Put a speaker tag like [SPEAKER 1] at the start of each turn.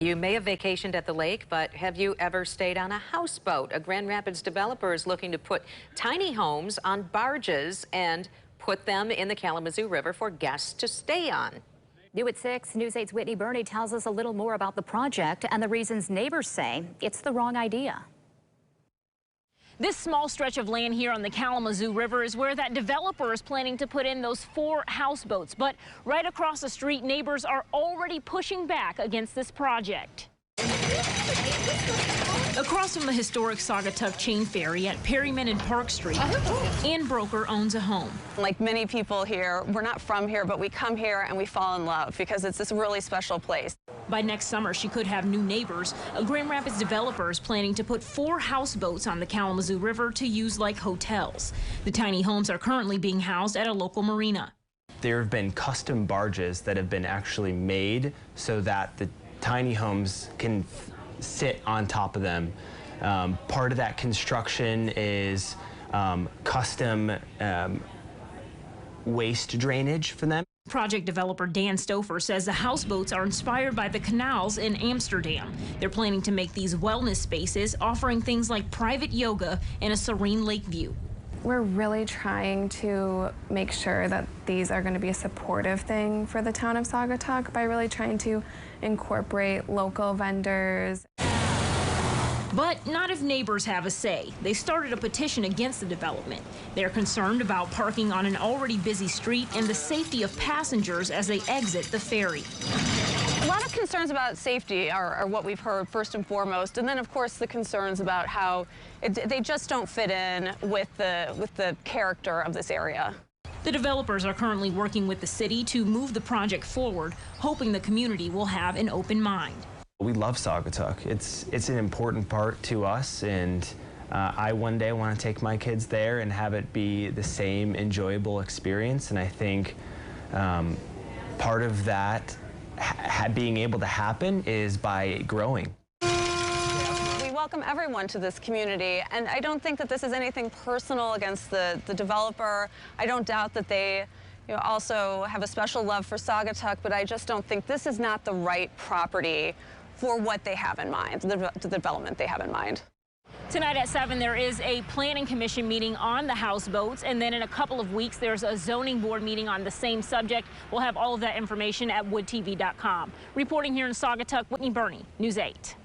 [SPEAKER 1] You may have vacationed at the lake, but have you ever stayed on a houseboat? A Grand Rapids developer is looking to put tiny homes on barges and put them in the Kalamazoo River for guests to stay on.
[SPEAKER 2] New at 6, News 8's Whitney Burney tells us a little more about the project and the reasons neighbors say it's the wrong idea.
[SPEAKER 3] This small stretch of land here on the Kalamazoo River is where that developer is planning to put in those 4 houseboats. But right across the street, neighbors are already pushing back against this project. Across from the historic Saugatuck chain ferry at Perryman and Park Street, Ann Broker owns a home.
[SPEAKER 4] Like many people here, we're not from here, but we come here and we fall in love because it's this really special place.
[SPEAKER 3] By next summer, she could have new neighbors. A Grand Rapids developer is planning to put 4 houseboats on the Kalamazoo River to use like hotels. The tiny homes are currently being housed at a local marina.
[SPEAKER 5] There have been custom barges that have been actually made so that the tiny homes can sit on top of them. Part of that construction is custom waste drainage for them.
[SPEAKER 3] Project developer Dan Stouffer says the houseboats are inspired by the canals in Amsterdam. They're planning to make these wellness spaces, offering things like private yoga and a serene lake view.
[SPEAKER 6] We're really trying to make sure that these are going to be a supportive thing for the town of Saugatuck by really trying to incorporate local vendors.
[SPEAKER 3] But not if neighbors have a say. They started a petition against the development. They're concerned about parking on an already busy street and the safety of passengers as they exit the ferry.
[SPEAKER 4] A lot of concerns about safety are what we've heard first and foremost, and then of course the concerns about how they just don't fit in with the character of this area.
[SPEAKER 3] The developers are currently working with the city to move the project forward, hoping the community will have an open mind.
[SPEAKER 5] We love Saugatuck. It's an important part to us, and I one day want to take my kids there and have it be the same enjoyable experience. And I think part of that being able to happen is by growing.
[SPEAKER 4] We welcome everyone to this community, and I don't think that this is anything personal against the developer. I don't doubt that they also have a special love for Saugatuck, but I just don't think this is not the right property for what they have in mind, the development they have in mind.
[SPEAKER 3] Tonight at 7, there is a planning commission meeting on the houseboats, and then in a couple of weeks, there's a zoning board meeting on the same subject. We'll have all of that information at woodtv.com. Reporting here in Saugatuck, Whitney Burney, News 8.